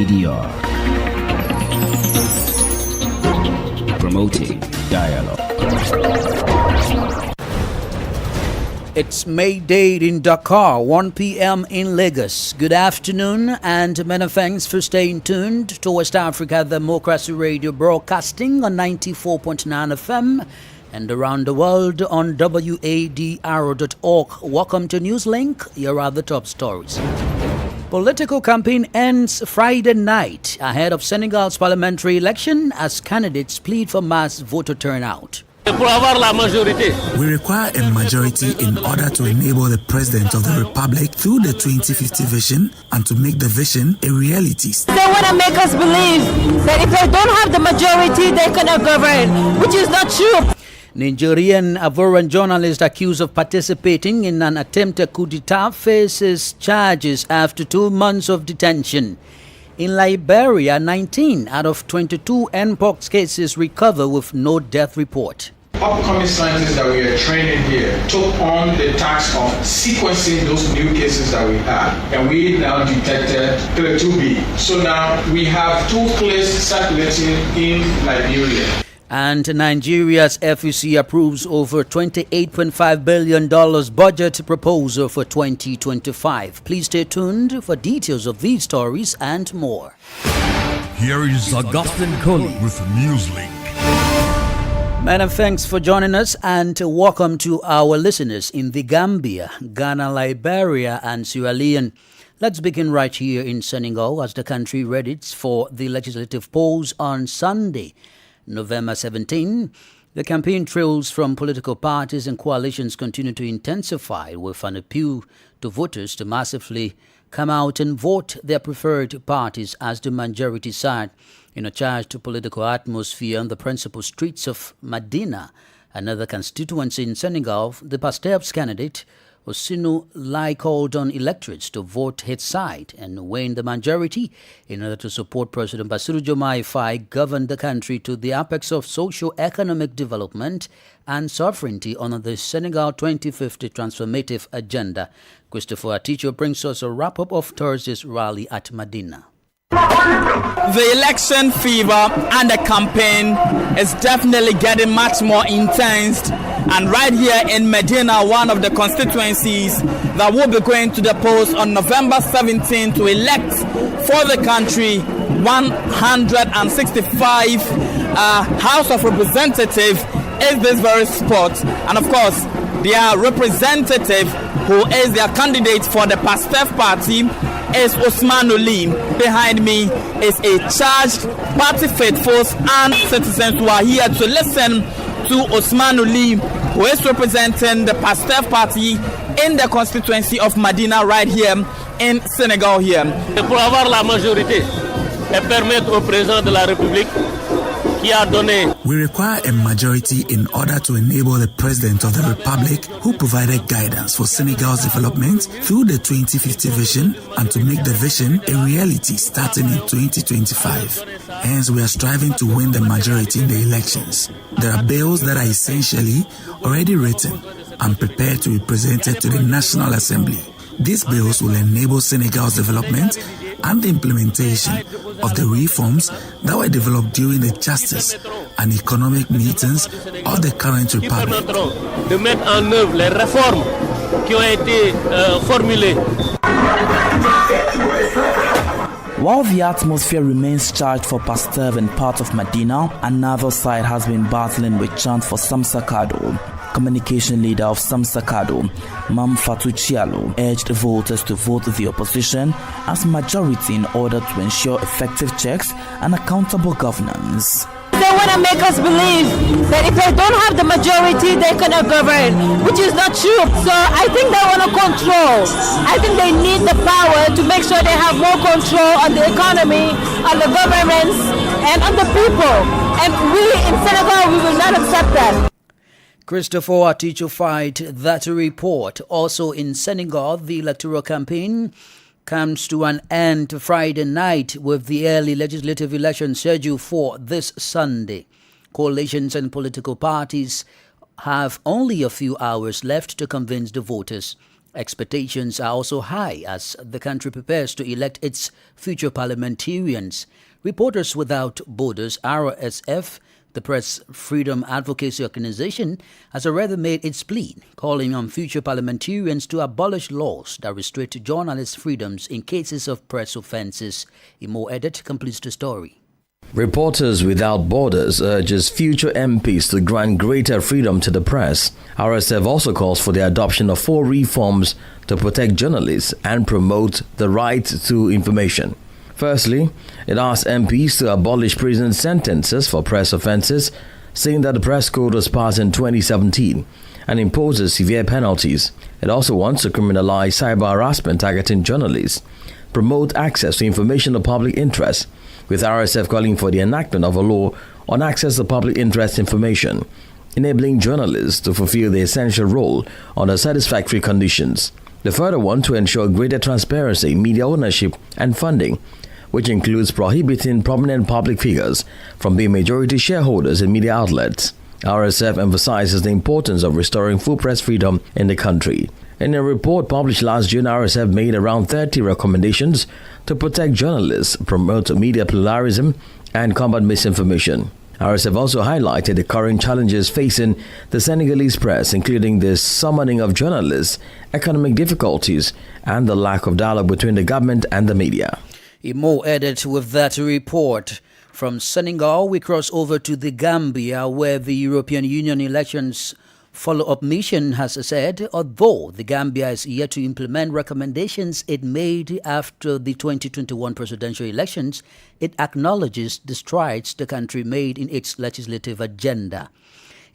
ADR. Promoting dialogue. It's May Day in Dakar, 1 p.m. in Lagos. Good afternoon and many thanks for staying tuned to West Africa Democracy Radio, broadcasting on 94.9 FM and around the world on wadr.org. Welcome to Newslink. Here are the top stories. Political campaign ends Friday night ahead of Senegal's parliamentary election as candidates plead for mass voter turnout. We require a majority in order to enable the President of the Republic through the 2050 vision and to make the vision a reality. They want to make us believe that if they don't have the majority, they cannot govern, which is not true. Nigerian Ivorian journalist accused of participating in an attempted coup d'etat faces charges after 2 months of detention. In Liberia, 19 out of 22 Mpox cases recover with no death report. Upcoming scientists that we are training here took on the task of sequencing those new cases that we had, and we now detected 2B. So now we have 2 cases circulating in Liberia. And Nigeria's FEC approves over $28.5 billion budget proposal for 2025. Please stay tuned for details of these stories and more. Here is Augustine Coley with Newslink. Madam, thanks for joining us and welcome to our listeners in the Gambia, Ghana, Liberia and Sierra Leone. Let's begin right here in Senegal as the country readies for the legislative polls on Sunday, November 17. The campaign trails from political parties and coalitions continue to intensify with an appeal to voters to massively come out and vote their preferred parties as the majority side. In a charged political atmosphere on the principal streets of Medina, another constituency in Senegal, the Pastef's candidate, OSIWA, called on electorates to vote his side and win the majority in order to support President Bassirou Diomaye Faye govern the country to the apex of socio-economic development and sovereignty under the Senegal 2050 transformative agenda. Christopher Aticho brings us a wrap-up of Thursday's rally at Medina. The election fever and the campaign is definitely getting much more intense, and right here in Medina, one of the constituencies that will be going to the polls on November 17 to elect for the country 165 House of Representatives is this very spot. And of course, their representative, who is their candidate for the Pastef party, is Ousmane Oli. Behind me is a charged party faithfuls and citizens who are here to listen to Ousmane Oli, who is representing the Pastef party in the constituency of Medina right here in Senegal here. Pour avoir la majorité et permettre au président de la République qui a donné. We require a majority in order to enable the President of the Republic, who provided guidance for Senegal's development through the 2050 vision and to make the vision a reality starting in 2025. Hence, we are striving to win the majority in the elections. There are bills that are essentially already written and prepared to be presented to the National Assembly. These bills will enable Senegal's development and the implementation of the reforms that were developed during the justice and economic meetings of the current republic. De mettre en œuvre les réformes qui ont été formulées. While the atmosphere remains charged for Pastef in part of Medina, another side has been battling with chants for Samsa Kado. Communication leader of Samsa Kado, Mam Fatou Chialo, urged voters to vote the opposition as majority in order to ensure effective checks and accountable governance. They want to make us believe that if they don't have the majority, they cannot govern, which is not true. So I think they want to control. I think they need the power to make sure they have more control on the economy, on the governments, and on the people. And we in Senegal, we will not accept that. Christopher Aticho fight that report. Also in Senegal, the electoral campaign comes to an end Friday night with the early legislative election scheduled for this Sunday. Coalitions and political parties have only a few hours left to convince the voters. Expectations are also high as the country prepares to elect its future parliamentarians. Reporters Without Borders, RSF, the press freedom advocacy organization, has already made its plea, calling on future parliamentarians to abolish laws that restrict journalists' freedoms in cases of press offences. Imo Edit completes the story. Reporters Without Borders urges future MPs to grant greater freedom to the press. RSF also calls for the adoption of 4 reforms to protect journalists and promote the right to information. Firstly, it asks MPs to abolish prison sentences for press offences, saying that the press code was passed in 2017 and imposes severe penalties. It also wants to criminalize cyber harassment targeting journalists, promote access to information of public interest, with RSF calling for the enactment of a law on access to public interest information, enabling journalists to fulfill their essential role under satisfactory conditions. They further want to ensure greater transparency in media ownership and funding, which includes prohibiting prominent public figures from being majority shareholders in media outlets. RSF emphasizes the importance of restoring full press freedom in the country. In a report published last June, RSF made around 30 recommendations to protect journalists, promote media pluralism, and combat misinformation. RSF also highlighted the current challenges facing the Senegalese press, including the summoning of journalists, economic difficulties, and the lack of dialogue between the government and the media. Imo Edit with that report. From Senegal, we cross over to the Gambia, where the European Union elections follow-up mission has said, although the Gambia is yet to implement recommendations it made after the 2021 presidential elections, it acknowledges the strides the country made in its legislative agenda.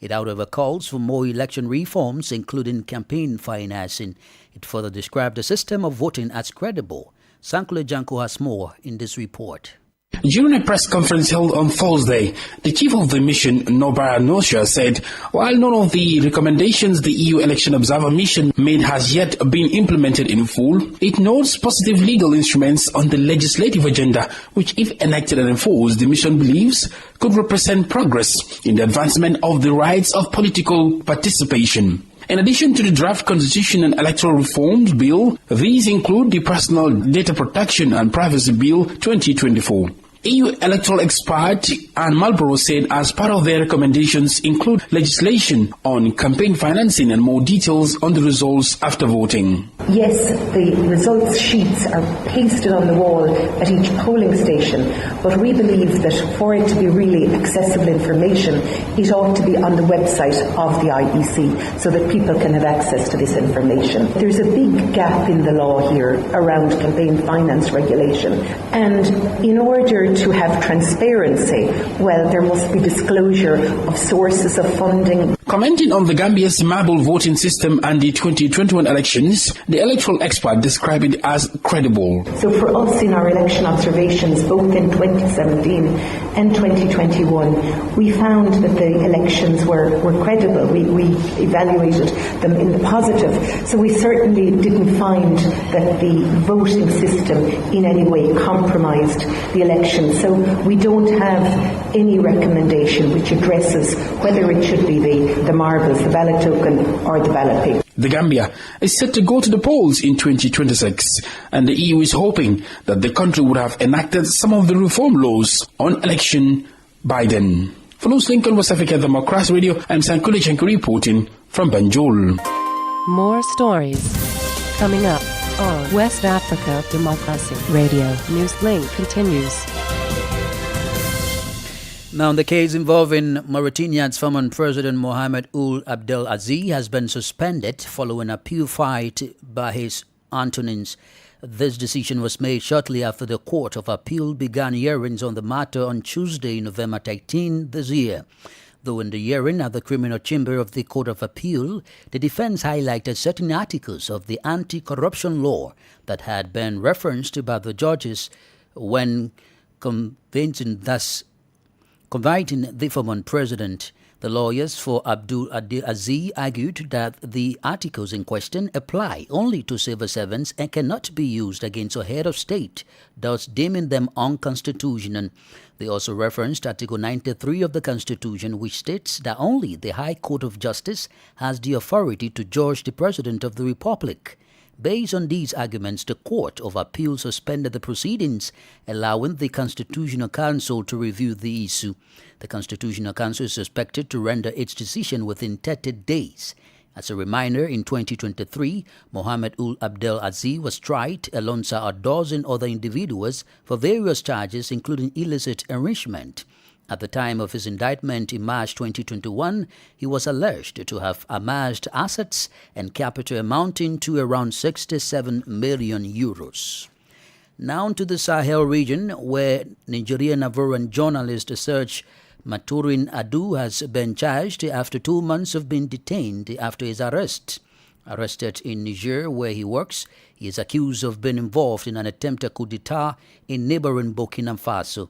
It, however, calls for more election reforms, including campaign financing. It further described the system of voting as credible. Sankule Janko has more in this report. During a press conference held on Thursday, the chief of the mission, Nobara Nosha, said while none of the recommendations the EU Election Observer Mission made has yet been implemented in full, it notes positive legal instruments on the legislative agenda, which, if enacted and enforced, the mission believes could represent progress in the advancement of the rights of political participation. In addition to the draft Constitution and Electoral Reforms Bill, these include the Personal Data Protection and Privacy Bill 2024. EU electoral expert Anne Marlborough said as part of their recommendations include legislation on campaign financing and more details on the results after voting. Yes, the results sheets are pasted on the wall at each polling station, but we believe that for it to be really accessible information, it ought to be on the website of the IEC so that people can have access to this information. There's a big gap in the law here around campaign finance regulation, and in order to have transparency, well, there must be disclosure of sources of funding. Commenting on the Gambia's marble voting system and the 2021 elections, the electoral expert described it as credible. So for us in our election observations, both in 2017 and 2021, we found that the elections were credible. We evaluated them in the positive. So we certainly didn't find that the voting system in any way compromised the election. So we don't have any recommendation which addresses whether it should be the marbles, the ballot token, or the ballot paper. The Gambia is set to go to the polls in 2026, and the EU is hoping that the country would have enacted some of the reform laws on election by then. For Newslink on West Africa Democracy Radio, I'm Sankule Janko reporting from Banjul. More stories coming up on West Africa Democracy Radio. Newslink continues. Now, the case involving Mauritania's former President Mohamed Ould Abdel Aziz has been suspended following an appeal filed by his attorneys. This decision was made shortly after the Court of Appeal began hearings on the matter on Tuesday, November 18 this year. Though in the hearing at the Criminal Chamber of the Court of Appeal, the defense highlighted certain articles of the anti-corruption law that had been referenced by the judges when convicting the former president. The lawyers for Abdul Aziz argued that the articles in question apply only to civil servants and cannot be used against a head of state, thus deeming them unconstitutional. They also referenced Article 93 of the Constitution, which states that only the High Court of Justice has the authority to judge the President of the Republic. Based on these arguments, the Court of Appeal suspended the proceedings, allowing the Constitutional Council to review the issue. The Constitutional Council is expected to render its decision within 30 days. As a reminder, in 2023, Mohamed Ul Abdel Aziz was tried alongside a dozen other individuals for various charges, including illicit enrichment. At the time of his indictment in March 2021, he was alleged to have amassed assets and capital amounting to around 67 million euros. Now to the Sahel region, where Nigerian Ivorian journalist Serge Maturin Adu has been charged after 2 months of being detained after his arrest. Arrested in Niger, where he works, he is accused of being involved in an attempted coup d'etat in neighboring Burkina Faso.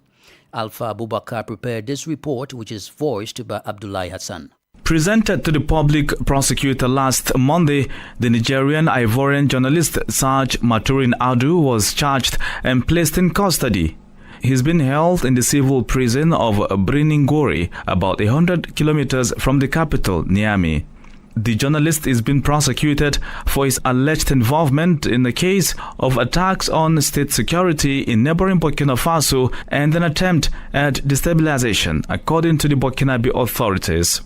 Alpha Abubakar prepared this report, which is voiced by Abdullahi Hassan. Presented to the public prosecutor last Monday, the Nigerian Ivorian journalist Serge Maturin Adu was charged and placed in custody. He's been held in the civil prison of Briningori, about 100 kilometers from the capital, Niamey. The journalist is being prosecuted for his alleged involvement in the case of attacks on state security in neighboring Burkina Faso and an attempt at destabilization, according to the Burkinabe authorities.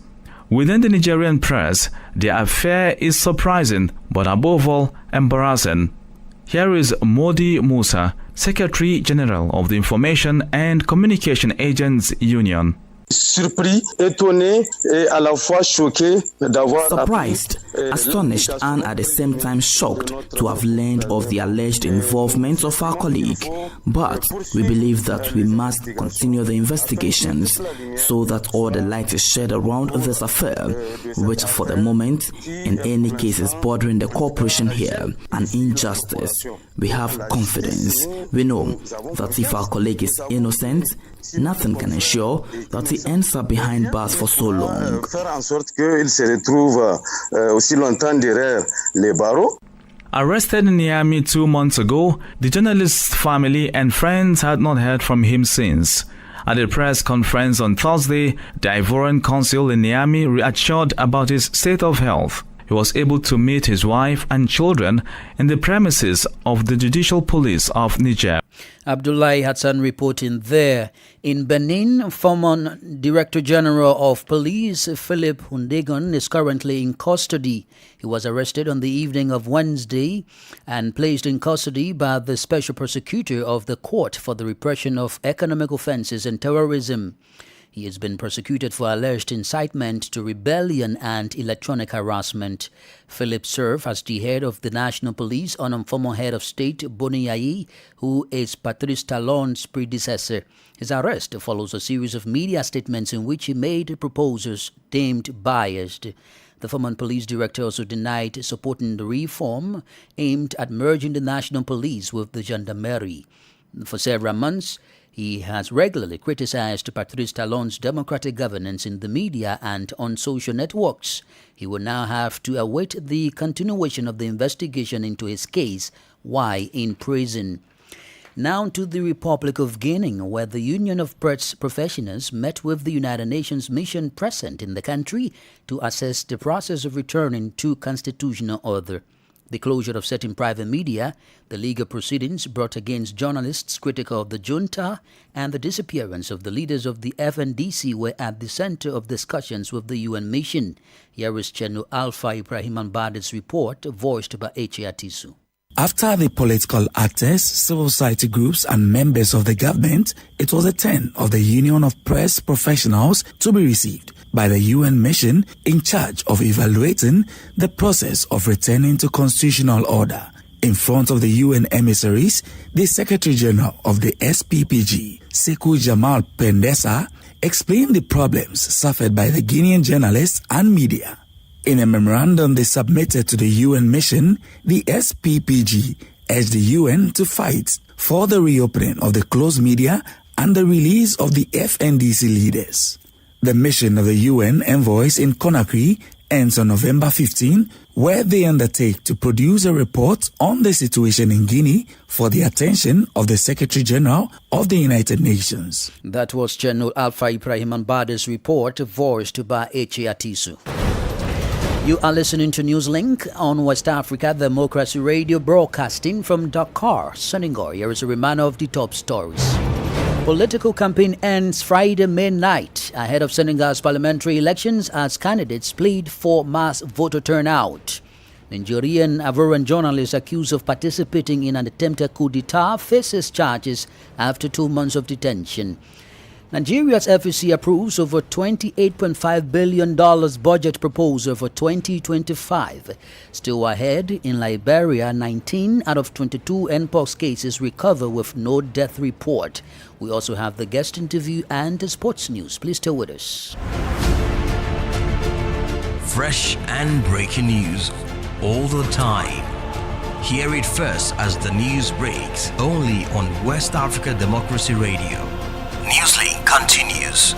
Within the Nigerian press, the affair is surprising, but above all, embarrassing. Here is Modi Musa, Secretary General of the Information and Communication Agents Union. Surprised, astonished, and at the same time shocked to have learned of the alleged involvement of our colleague. But we believe that we must continue the investigations so that all the light is shed around this affair, which for the moment, in any case, is bordering the corporation here, an injustice. We have confidence. We know that if our colleague is innocent, nothing can ensure that he ends up behind bars for so long. Arrested in Niamey 2 months ago, the journalist's family and friends had not heard from him since. At a press conference on Thursday, the Ivorian consul in Niamey reassured about his state of health. He was able to meet his wife and children in the premises of the Judicial Police of Niger. Abdullahi Hassan reporting there. In Benin, former Director General of Police Philip Hundegon is currently in custody. He was arrested on the evening of Wednesday and placed in custody by the Special Prosecutor of the Court for the Repression of Economic Offences and Terrorism. He has been prosecuted for alleged incitement to rebellion and electronic harassment. Philip served as the head of the National Police under former head of state Boni Yayi, who is Patrice Talon's predecessor. His arrest follows a series of media statements in which he made proposals deemed biased. The former police director also denied supporting the reform aimed at merging the National Police with the Gendarmerie. For several months, he has regularly criticized Patrice Talon's democratic governance in the media and on social networks. He will now have to await the continuation of the investigation into his case while in prison. Now to the Republic of Guinea, where the Union of Press Professionals met with the United Nations mission present in the country to assess the process of returning to constitutional order. The closure of certain private media, the legal proceedings brought against journalists critical of the junta, and the disappearance of the leaders of the FNDC were at the center of discussions with the UN mission. Here is General Alpha Ibrahim Ambadi's report, voiced by H.A. Atisu. After the political actors, civil society groups and members of the government, it was a turn of the Union of Press Professionals to be received by the UN mission in charge of evaluating the process of returning to constitutional order. In front of the UN emissaries, the Secretary General of the SPPG, Sekou Jamal Pendesa, explained the problems suffered by the Guinean journalists and media. In a memorandum they submitted to the UN mission, the SPPG urged the UN to fight for the reopening of the closed media and the release of the FNDC leaders. The mission of the UN envoys in Conakry ends on November 15, where they undertake to produce a report on the situation in Guinea for the attention of the Secretary General of the United Nations. That was General Alpha Ibrahim Ambadi's report, voiced by H.A. Atisu. You are listening to Newslink on West Africa Democracy Radio, broadcasting from Dakar, Senegal. Here is a reminder of the top stories. Political campaign ends Friday midnight ahead of Senegal's parliamentary elections as candidates plead for mass voter turnout. Nigerian Ivorian journalist accused of participating in an attempted coup d'etat faces charges after 2 months of detention. Nigeria's FEC approves over $28.5 billion budget proposal for 2025. Still ahead, in Liberia, 19 out of 22 Mpox cases recover with no death report. We also have the guest interview and the sports news. Please stay with us. Fresh and breaking news all the time. Hear it first as the news breaks, only on West Africa Democracy Radio. Newslink continues.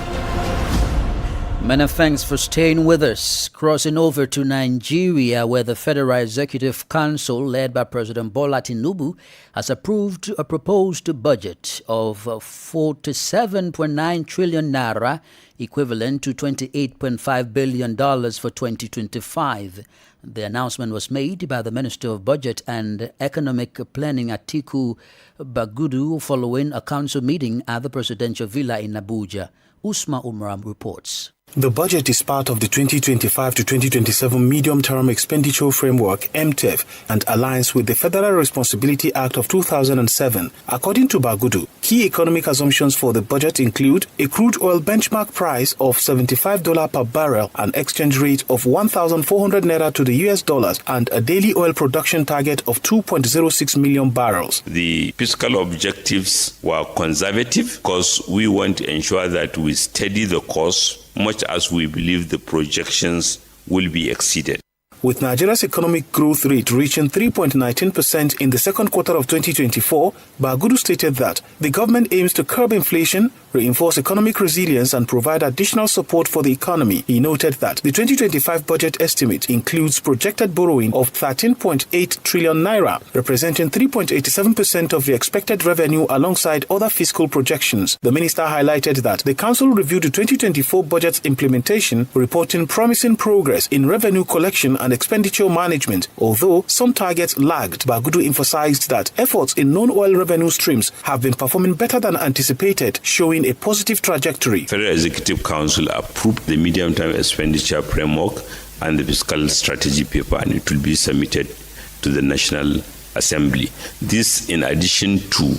Many thanks for staying with us. Crossing over to Nigeria, where the Federal Executive Council, led by President Bola Tinubu, has approved a proposed budget of 47.9 trillion naira, equivalent to $28.5 billion for 2025. The announcement was made by the Minister of Budget and Economic Planning, Atiku Bagudu, following a council meeting at the presidential villa in Abuja. Usma Umram reports. The budget is part of the 2025 to 2027 Medium-Term Expenditure Framework (MTEF) and aligns with the Federal Responsibility Act of 2007. According to Bagudu, key economic assumptions for the budget include a crude oil benchmark price of $75 per barrel, an exchange rate of 1,400 naira to the US dollars, and a daily oil production target of 2.06 million barrels. The fiscal objectives were conservative because we want to ensure that we steady the course much as we believe the projections will be exceeded. With Nigeria's economic growth rate reaching 3.19% in the second quarter of 2024, Bagudu stated that the government aims to curb inflation, reinforce economic resilience, and provide additional support for the economy. He noted that the 2025 budget estimate includes projected borrowing of 13.8 trillion naira, representing 3.87% of the expected revenue alongside other fiscal projections. The minister highlighted that the council reviewed the 2024 budget's implementation, reporting promising progress in revenue collection and expenditure management. Although some targets lagged, Bagudu emphasized that efforts in non-oil revenue streams have been performing better than anticipated, showing a positive trajectory. Federal Executive Council approved the medium-term expenditure framework and the fiscal strategy paper, and it will be submitted to the National Assembly. This in addition to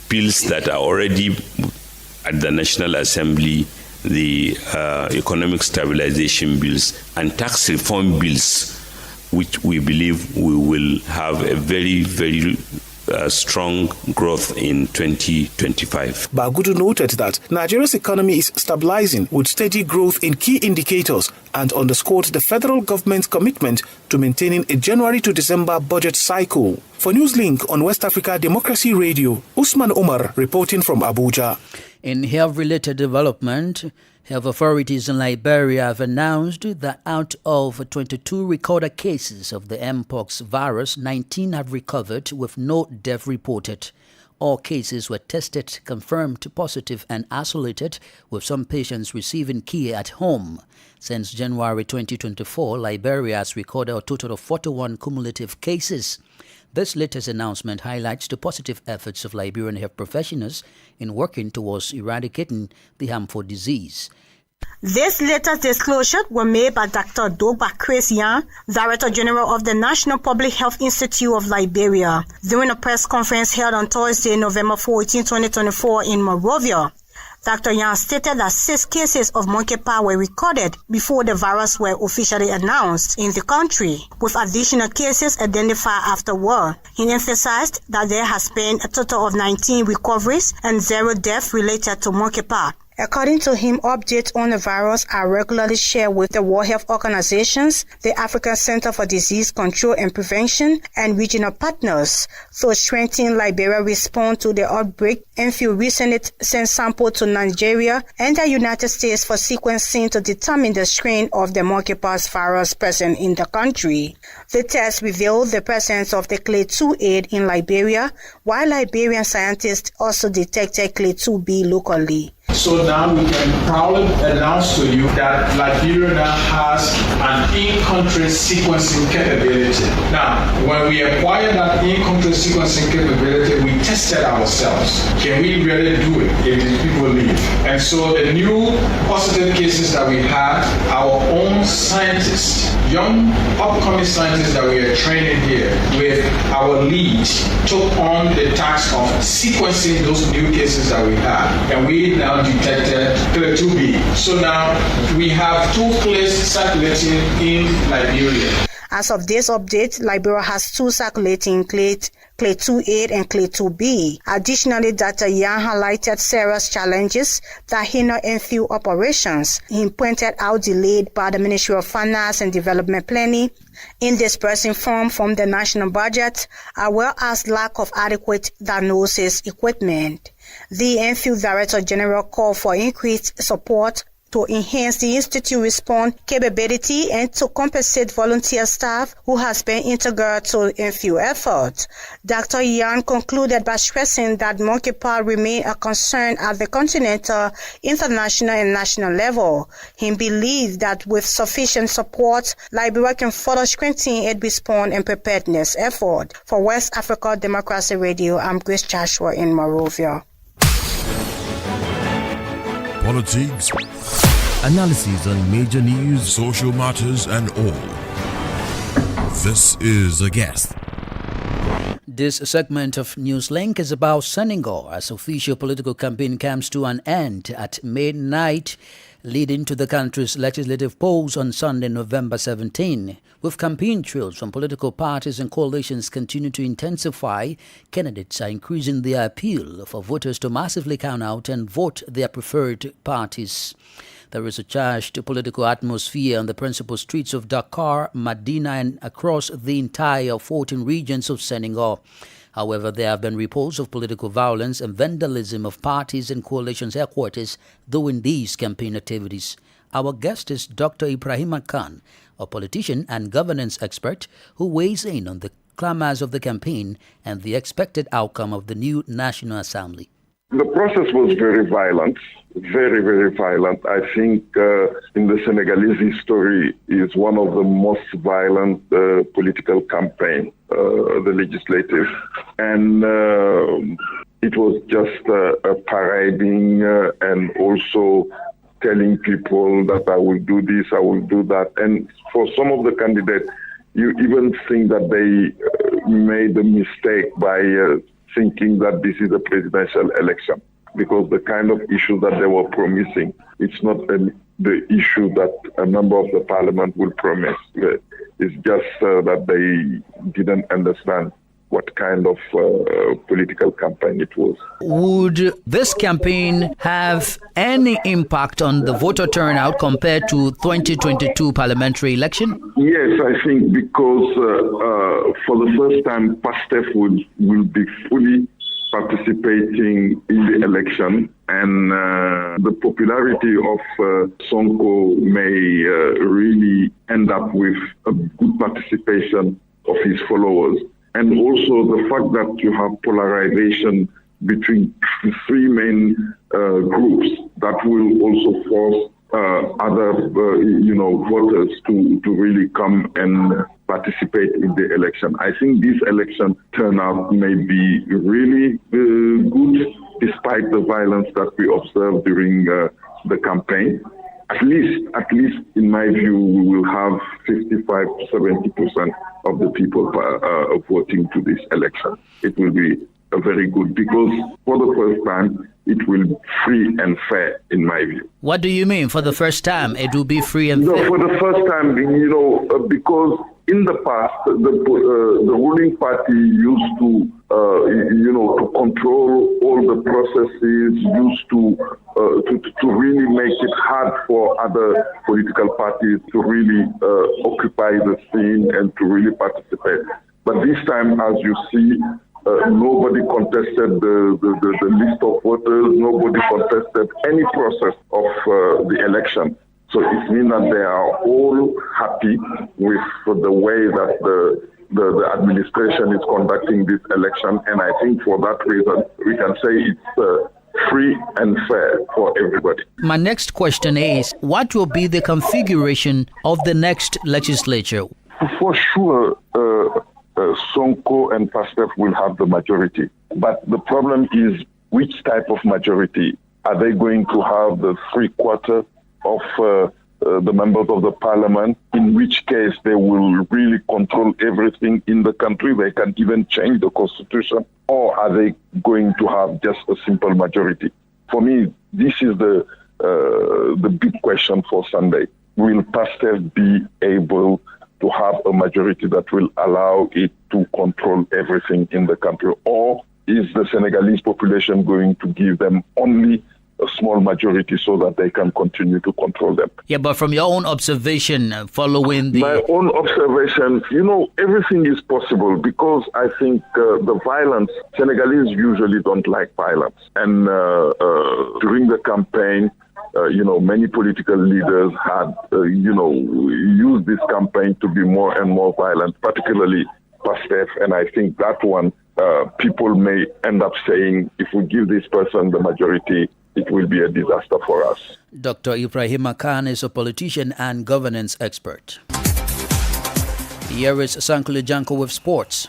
bills that are already at the National Assembly, the economic stabilization bills and tax reform bills, which we believe we will have a very, very strong growth in 2025. Bagudu noted that Nigeria's economy is stabilizing with steady growth in key indicators and underscored the federal government's commitment to maintaining a January to December budget cycle. For Newslink on West Africa Democracy Radio, Usman Omar reporting from Abuja. In health-related development, health authorities in Liberia have announced that out of 22 recorded cases of the Mpox virus, 19 have recovered with no death reported. All cases were tested, confirmed positive and isolated, with some patients receiving care at home. Since January 2024, Liberia has recorded a total of 41 cumulative cases. This latest announcement highlights the positive efforts of Liberian health professionals in working towards eradicating the harmful disease. This latest disclosure was made by Dr. Dogba Christian, Director General of the National Public Health Institute of Liberia, during a press conference held on Thursday, November 14, 2024 in Monrovia. Dr. Yan stated that 6 cases of monkeypox were recorded before the virus were officially announced in the country, with additional cases identified afterward. He emphasized that there has been a total of 19 recoveries and 0 deaths related to monkeypox. According to him, updates on the virus are regularly shared with the World Health Organizations, the African Center for Disease Control and Prevention, and regional partners to strengthen Liberia's response to the outbreak. NFU recently sent samples to Nigeria and the United States for sequencing to determine the strain of the monkeypox virus present in the country. The test revealed the presence of the clade 2A in Liberia, while Liberian scientists also detected clade 2B locally. So now we can proudly announce to you that Liberia now has an in-country sequencing capability. Now, when we acquired that in-country sequencing capability, we tested ourselves. Can we really do it if these people leave? And so the new positive cases that we had, our own scientists, young upcoming scientists that we are training here with our lead, took on the task of sequencing those new cases that we had. And we now detected clade 2B. So now we have 2 clades circulating in Liberia. As of this update, Liberia has 2 circulating clade 2A and clade 2B. Additionally, Dr. Yan highlighted serious challenges that hinder in-field operations. He pointed out delayed by the Ministry of Finance and Development Planning in dispersing funds from the national budget, as well as lack of adequate diagnosis equipment. The in-field Director General called for increased support to enhance the Institute response capability and to compensate volunteer staff who has been integral to in-field efforts. Dr. Yan concluded by stressing that monkeypox remains a concern at the continental, international, and national level. He believes that with sufficient support, Liberia can further strengthen its response and preparedness effort. For West Africa Democracy Radio, I'm Grace Joshua in Monrovia. Politics, analysis on major news, social matters, and all. This is A Guest. This segment of Newslink is about Senegal as official political campaign comes to an end at midnight, leading to the country's legislative polls on Sunday, November 17. With campaign trails from political parties and coalitions continue to intensify, candidates are increasing their appeal for voters to massively count out and vote their preferred parties. There is a charged political atmosphere on the principal streets of Dakar, Medina, and across the entire 14 regions of Senegal. However, there have been reports of political violence and vandalism of parties and coalitions' headquarters during these campaign activities. Our guest is Dr. Ibrahima Khan, a politician and governance expert who weighs in on the clamors of the campaign and the expected outcome of the new National Assembly. The process was very violent, very, very violent. I think in the Senegalese history is one of the most violent political campaign, the legislative. And it was just a parading and also telling people that I will do this, I will do that. And for some of the candidates, you even think that they made a mistake by thinking that this is a presidential election, because the kind of issue that they were promising, it's not the issue that a member of the parliament will promise. It's just that they didn't understand what kind of political campaign it was. Would this campaign have any impact on the voter turnout compared to 2022 parliamentary election? Yes, I think because for the first time, PASTEF will be fully participating in the election, and the popularity of Sonko may really end up with a good participation of his followers. And also the fact that you have polarization between the 3 main groups, that will also force other voters to really come and participate in the election. I think this election turnout may be really good, despite the violence that we observed during the campaign. At least in my view, we will have 55-70% of the people voting to this election. It will be very good because for the first time, it will be free and fair, in my view. What do you mean? For the first time, it will be free and fair? No, for the first time, because in the past, the ruling party used to, to control all the processes, used to really make it hard for other political parties to really occupy the scene and to really participate. But this time, as you see, nobody contested the list of voters, nobody contested any process of the election. So it means that they are all happy with the way that the administration is conducting this election. And I think for that reason, we can say it's free and fair for everybody. My next question is, what will be the configuration of the next legislature? For sure, Sonko and PASTEF will have the majority. But the problem is, which type of majority? Are they going to have the 3/4 of the members of the parliament, in which case they will really control everything in the country? They can even change the constitution. Or are they going to have just a simple majority? For me, this is the big question for Sunday. Will PASTEF be able to have a majority that will allow it to control everything in the country? Or is the Senegalese population going to give them only a small majority so that they can continue to control them? Yeah, but from your own observation, following the... My own observation, everything is possible, because I think the violence, Senegalese usually don't like violence. And during the campaign, many political leaders had, used this campaign to be more and more violent, particularly PASTEF. And I think that one, people may end up saying, if we give this person the majority, it will be a disaster for us. Dr. Ibrahima Khan is a politician and governance expert. Here is Sankule Janko with sports.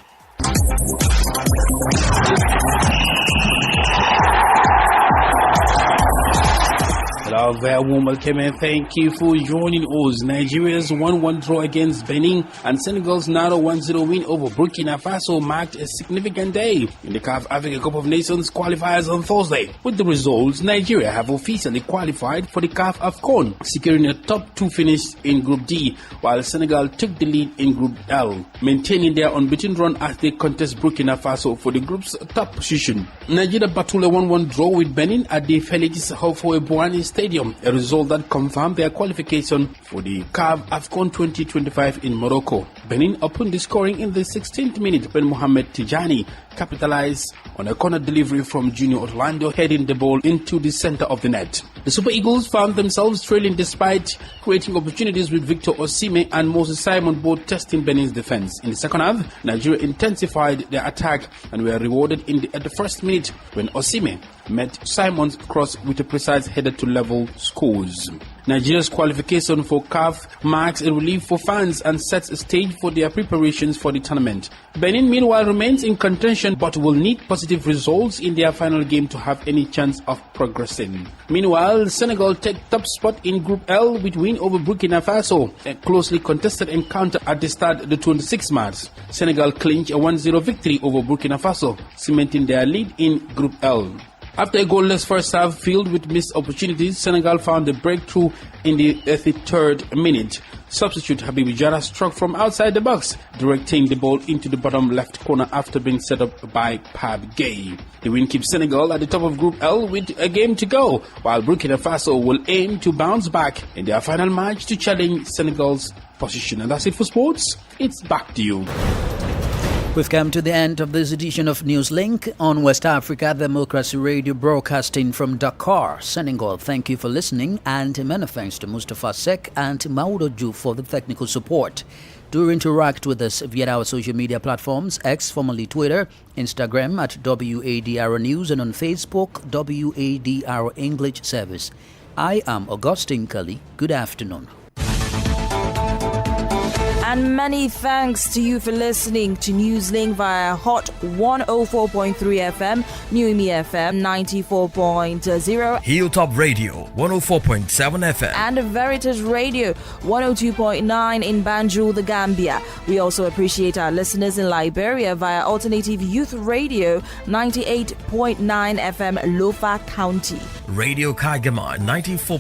Hello there, warm welcome and thank you for joining us. Nigeria's 1-1 draw against Benin and Senegal's narrow 1-0 win over Burkina Faso marked a significant day in the CAF Africa Cup of Nations qualifiers on Thursday. With the results, Nigeria have officially qualified for the CAF AFCON, securing a top 2 finish in Group D, while Senegal took the lead in Group L, maintaining their unbeaten run as they contest Burkina Faso for the group's top position. Nigeria battled a 1-1 draw with Benin at the Felix Houphouët-Boigny Stadium, a result that confirmed their qualification for the CAF AFCON 2025 in Morocco. Benin opened the scoring in the 16th minute when Mohamed Tijani capitalized on a corner delivery from Junior Orlando, heading the ball into the center of the net. The Super Eagles found themselves trailing despite creating opportunities with Victor Osimhen and Moses Simon both testing Benin's defense. In the second half, Nigeria intensified their attack and were rewarded at the first minute when Osimhen met Simon's cross with a precise header to level scores. Nigeria's qualification for CAF marks a relief for fans and sets a stage for their preparations for the tournament. Benin, meanwhile, remains in contention but will need positive results in their final game to have any chance of progressing. Meanwhile, Senegal take top spot in Group L with win over Burkina Faso, a closely contested encounter at the start of the 26th March. Senegal clinched a 1-0 victory over Burkina Faso, cementing their lead in Group L. After a goalless first half filled with missed opportunities, Senegal found a breakthrough in the 83rd minute. Substitute Habib Diarra struck from outside the box, directing the ball into the bottom left corner after being set up by Pape Gueye. The win keeps Senegal at the top of Group L with a game to go, while Burkina Faso will aim to bounce back in their final match to challenge Senegal's position. And that's it for sports. It's back to you. We've come to the end of this edition of Newslink on West Africa Democracy Radio, broadcasting from Dakar, Senegal. Thank you for listening, and many thanks to Mustafa Sek and Maudo Ju for the technical support. Do interact with us via our social media platforms, X, formerly Twitter, Instagram at WADR News, and on Facebook, WADR English Service. I am Augustine Kelly. Good afternoon. And many thanks to you for listening to Newslink via Hot 104.3 FM, Newmi FM 94.0, Hilltop Radio 104.7 FM, and Veritas Radio 102.9 in Banjul, the Gambia. We also appreciate our listeners in Liberia via Alternative Youth Radio 98.9 FM, Lofa County. Radio Kagama 94.9